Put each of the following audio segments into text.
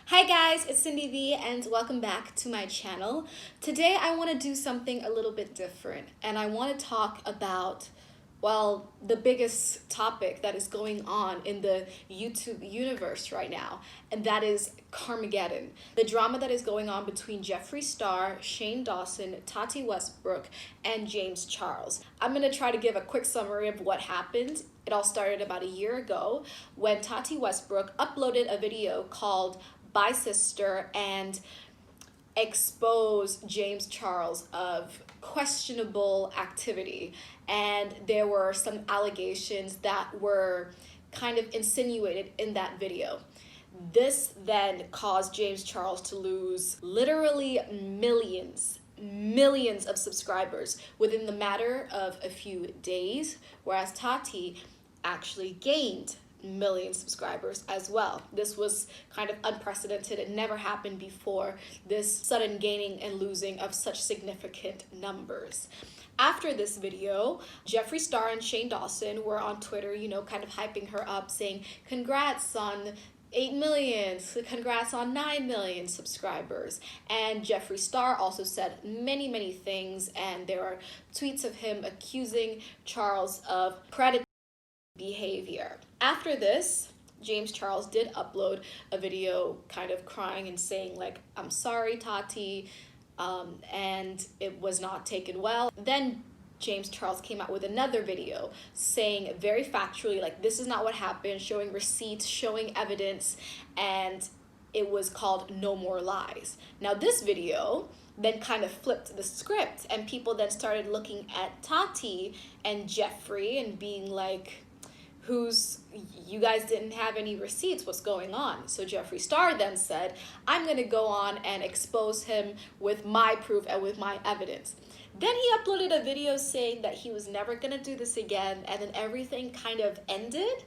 Hi guys, it's Cindy V and welcome back to my channel. Today I want to do something a little bit different and I want to talk about, well, the biggest topic that is going on in the YouTube universe right now, and that is KARMAGEDDON. The drama that is going on between Jeffree Star, Shane Dawson, Tati Westbrook, and James Charles. I'm going to try to give a quick summary of what happened. It all started about a year ago when Tati Westbrook uploaded a video called Bye Sister and exposed James Charles of questionable activity. And there were some allegations that were kind of insinuated in that video. This then caused James Charles to lose literally millions of subscribers within the matter of a few days, whereas Tati actually gained million subscribers as well. This was kind of unprecedented. It never happened before, this sudden gaining and losing of such significant numbers. After this video, Jeffree Star and Shane Dawson were on Twitter, kind of hyping her up, saying congrats on 8 million, congrats on 9 million subscribers. And Jeffree Star also said many things, and there are tweets of him accusing Charles of predatory behavior. After this, James Charles did upload a video kind of crying and saying like, I'm sorry, Tati, and it was not taken well. Then James Charles came out with another video saying very factually, like, this is not what happened, showing receipts, showing evidence, and it was called No More Lies. Now this video then kind of flipped the script, and people then started looking at Tati and Jeffree and being like, you guys didn't have any receipts, what's going on? So Jeffree Star then said, I'm gonna go on and expose him with my proof and with my evidence. Then he uploaded a video saying that he was never gonna do this again, and then everything kind of ended.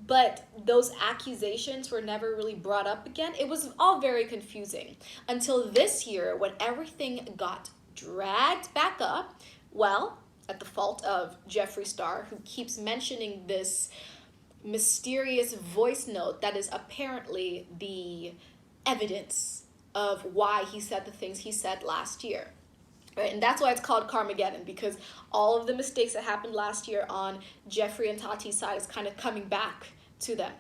But those accusations were never really brought up again. It was all very confusing until this year when everything got dragged back up. Well, at the fault of Jeffree Star, who keeps mentioning this mysterious voice note that is apparently the evidence of why he said the things he said last year. Right? And that's why it's called KARMAGEDDON, because all of the mistakes that happened last year on Jeffree and Tati's side is kind of coming back to them,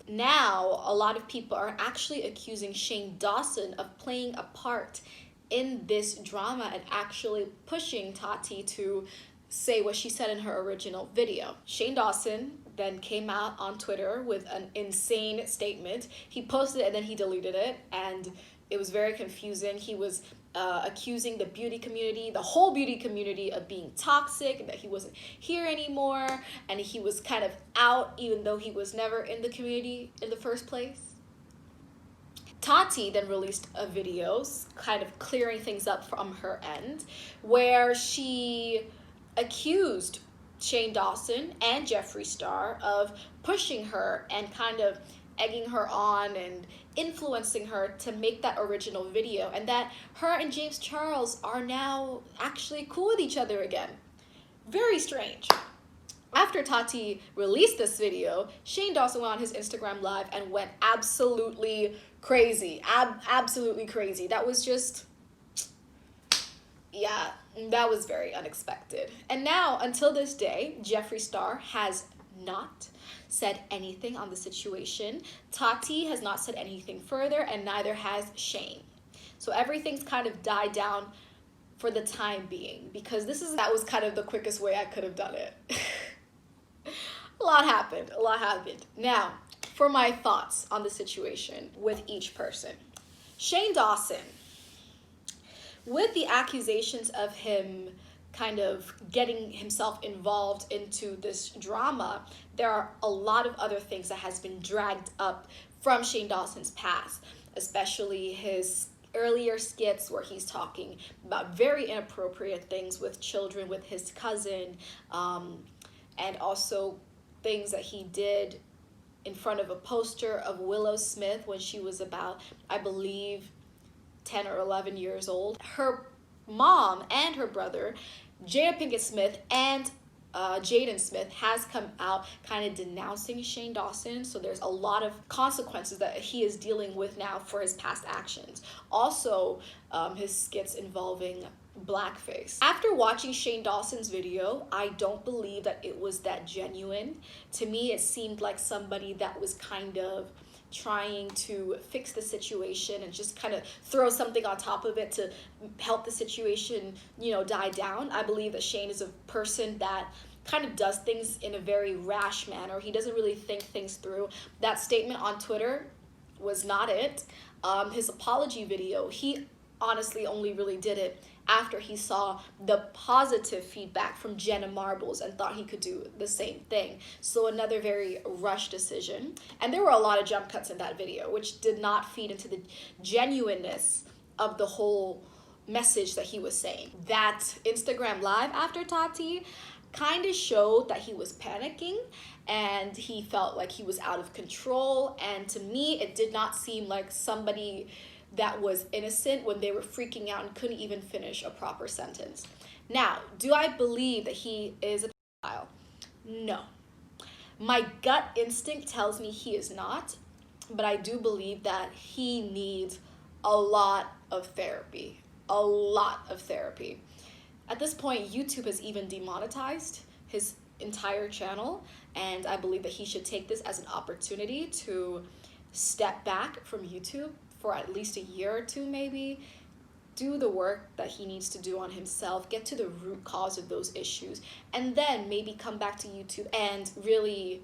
Now, a lot of people are actually accusing Shane Dawson of playing a part in this drama and actually pushing Tati to say what she said in her original video. Shane Dawson then came out on Twitter with an insane statement. He posted it and then he deleted it, and it was very confusing. He was accusing the beauty community, the whole beauty community, of being toxic and that he wasn't here anymore, and he was kind of out even though he was never in the community in the first place. Tati then released a video kind of clearing things up from her end, where she accused Shane Dawson and Jeffree Star of pushing her and kind of egging her on and influencing her to make that original video, and that her and James Charles are now actually cool with each other again. Very strange. After Tati released this video, Shane Dawson went on his Instagram Live and went absolutely crazy. Absolutely crazy. That was just, yeah, that was very unexpected. And now, until this day, Jeffree Star has not said anything on the situation. Tati has not said anything further, and neither has Shane. So everything's kind of died down for the time being, because that was kind of the quickest way I could have done it. A lot happened. Now, for my thoughts on the situation with each person. Shane Dawson, with the accusations of him kind of getting himself involved into this drama, there are a lot of other things that has been dragged up from Shane Dawson's past, especially his earlier skits where he's talking about very inappropriate things with children, with his cousin, and also things that he did in front of a poster of Willow Smith when she was about, I believe, 10 or 11 years old. Her mom and her brother, Jada Pinkett Smith, and Jaden Smith has come out kind of denouncing Shane Dawson. So there's a lot of consequences that he is dealing with now for his past actions. Also, his skits involving blackface. After watching Shane Dawson's video, I don't believe that it was that genuine. To me, it seemed like somebody that was kind of trying to fix the situation and just kind of throw something on top of it to help the situation, you know, die down. I believe that Shane is a person that kind of does things in a very rash manner. He doesn't really think things through. That statement on Twitter was not it. His apology video, he honestly only really did it after he saw the positive feedback from Jenna Marbles and thought he could do the same thing. So another very rushed decision. And there were a lot of jump cuts in that video, which did not feed into the genuineness of the whole message that he was saying. That Instagram live after Tati kind of showed that he was panicking and he felt like he was out of control. And to me, it did not seem like somebody that was innocent when they were freaking out and couldn't even finish a proper sentence. Now, do I believe that he is a pedophile? No. My gut instinct tells me he is not, but I do believe that he needs a lot of therapy. A lot of therapy. At this point, YouTube has even demonetized his entire channel, and I believe that he should take this as an opportunity to step back from YouTube for at least a year or two, maybe, do the work that he needs to do on himself, get to the root cause of those issues, and then maybe come back to YouTube and really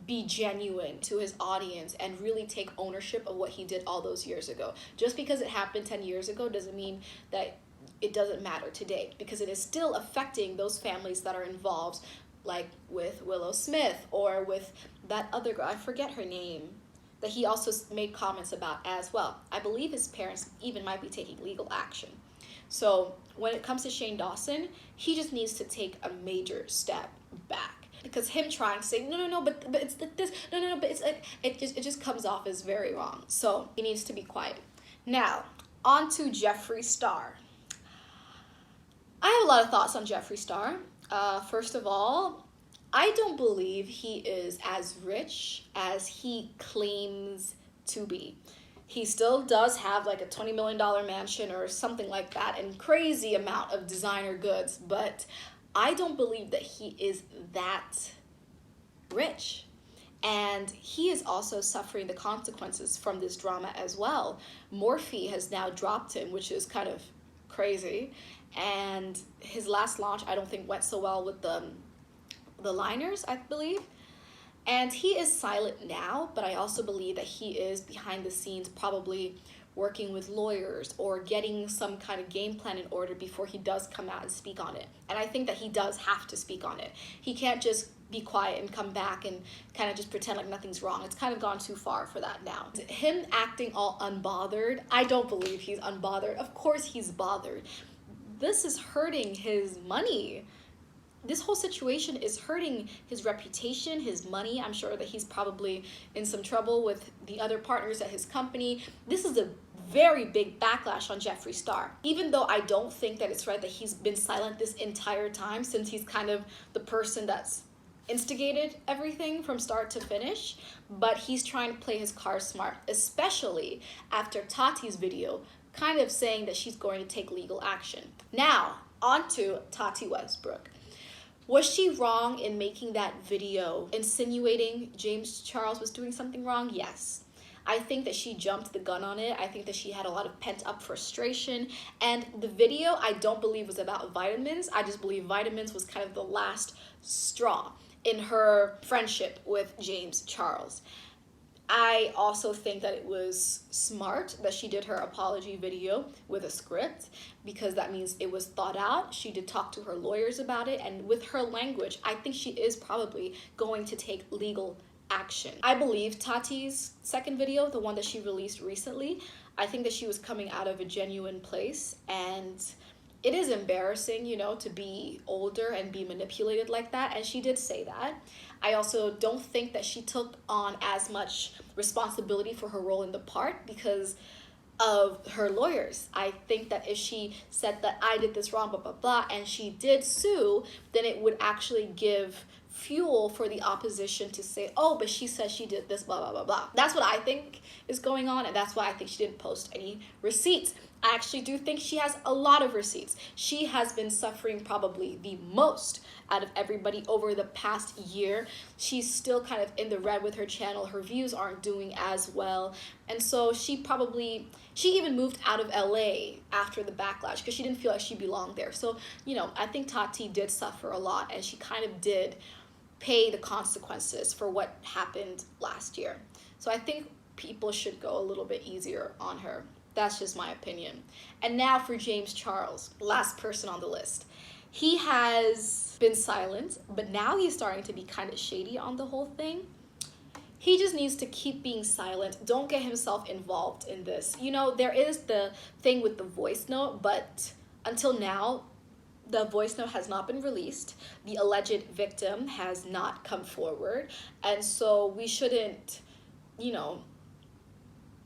be genuine to his audience and really take ownership of what he did all those years ago. Just because it happened 10 years ago doesn't mean that it doesn't matter today, because it is still affecting those families that are involved, like with Willow Smith or with that other girl, I forget her name, that he also made comments about as well. I believe his parents even might be taking legal action. So when it comes to Shane Dawson, he just needs to take a major step back, because him trying to say no, but it's this, no, but it's like it just comes off as very wrong. So he needs to be quiet. Now on to Jeffree Star. I have a lot of thoughts on Jeffree Star. First of all, I don't believe he is as rich as he claims to be. He still does have like a $20 million mansion or something like that and crazy amount of designer goods, but I don't believe that he is that rich. And he is also suffering the consequences from this drama as well. Morphe has now dropped him, which is kind of crazy. And his last launch, I don't think went so well with the liners, I believe. And he is silent now, but I also believe that he is behind the scenes probably working with lawyers or getting some kind of game plan in order before he does come out and speak on it. And I think that he does have to speak on it. He can't just be quiet and come back and kind of just pretend like nothing's wrong. It's kind of gone too far for that now. Him acting all unbothered, I don't believe he's unbothered. Of course he's bothered. This is hurting his money. This whole situation is hurting his reputation, his money. I'm sure that he's probably in some trouble with the other partners at his company. This is a very big backlash on Jeffree Star. Even though I don't think that it's right that he's been silent this entire time, since he's kind of the person that's instigated everything from start to finish, but he's trying to play his cards smart, especially after Tati's video kind of saying that she's going to take legal action. Now, on to Tati Westbrook. Was she wrong in making that video insinuating James Charles was doing something wrong? Yes. I think that she jumped the gun on it. I think that she had a lot of pent-up frustration. And the video, I don't believe was about vitamins. I just believe vitamins was kind of the last straw in her friendship with James Charles. I also think that it was smart that she did her apology video with a script, because that means it was thought out. She did talk to her lawyers about it, and with her language, I think she is probably going to take legal action. I believe Tati's second video, the one that she released recently, I think that she was coming out of a genuine place, and it is embarrassing, you know, to be older and be manipulated like that, and she did say that. I also don't think that she took on as much responsibility for her role in the part, because of her lawyers. I think that if she said that I did this wrong, blah, blah, blah, and she did sue, then it would actually give fuel for the opposition to say, oh, but she said she did this, blah, blah, blah, blah. That's what I think is going on, and that's why I think she didn't post any receipts. I actually do think she has a lot of receipts. She has been suffering probably the most out of everybody over the past year. She's still kind of in the red with her channel. Her views aren't doing as well. And so she even moved out of LA after the backlash because she didn't feel like she belonged there. So, you know, I think Tati did suffer a lot, and she kind of did pay the consequences for what happened last year. So I think people should go a little bit easier on her. That's just my opinion. And now for James Charles, last person on the list. He has been silent, but now he's starting to be kind of shady on the whole thing. He just needs to keep being silent. Don't get himself involved in this. You know, there is the thing with the voice note, but until now, the voice note has not been released. The alleged victim has not come forward. And so we shouldn't, you know,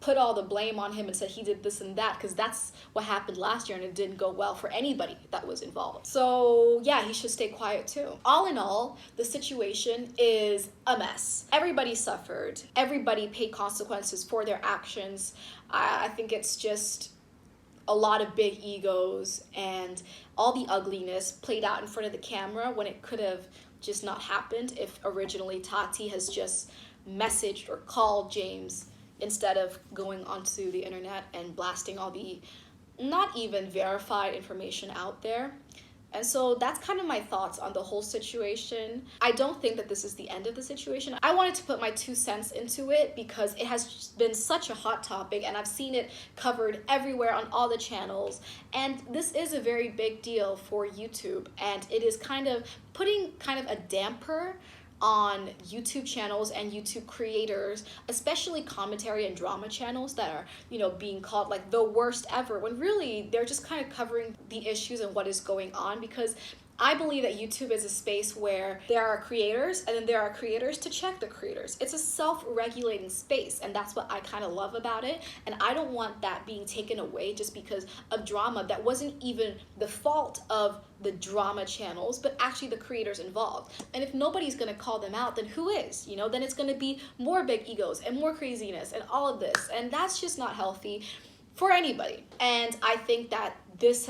put all the blame on him and say he did this and that, because that's what happened last year and it didn't go well for anybody that was involved. So yeah, he should stay quiet too. All in all, the situation is a mess. Everybody suffered. Everybody paid consequences for their actions. I think it's just a lot of big egos and all the ugliness played out in front of the camera when it could have just not happened if originally Tati has just messaged or called James instead of going onto the internet and blasting all the not even verified information out there. And so that's kind of my thoughts on the whole situation. I don't think that this is the end of the situation. I wanted to put my 2 cents into it because it has been such a hot topic and I've seen it covered everywhere on all the channels. And this is a very big deal for YouTube, and it is kind of putting kind of a damper on YouTube channels and YouTube creators, especially commentary and drama channels that are, you know, being called like the worst ever, when really they're just kind of covering the issues and what is going on. Because I believe that YouTube is a space where there are creators and then there are creators to check the creators. It's a self-regulating space, and that's what I kind of love about it. And I don't want that being taken away just because of drama that wasn't even the fault of the drama channels, but actually the creators involved. And if nobody's gonna call them out, then who is? You know, then it's gonna be more big egos and more craziness and all of this. And that's just not healthy for anybody. And I think that this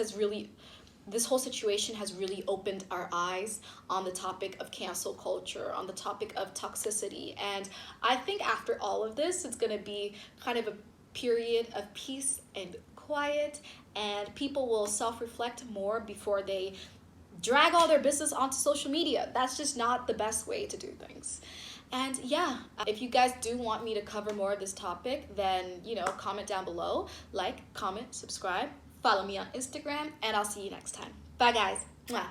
whole situation has really opened our eyes on the topic of cancel culture, on the topic of toxicity. And I think after all of this, it's gonna be kind of a period of peace and quiet, and people will self-reflect more before they drag all their business onto social media. That's just not the best way to do things. And yeah, if you guys do want me to cover more of this topic, then, you know, comment down below, like, comment, subscribe, follow me on Instagram, and I'll see you next time. Bye guys. Mwah.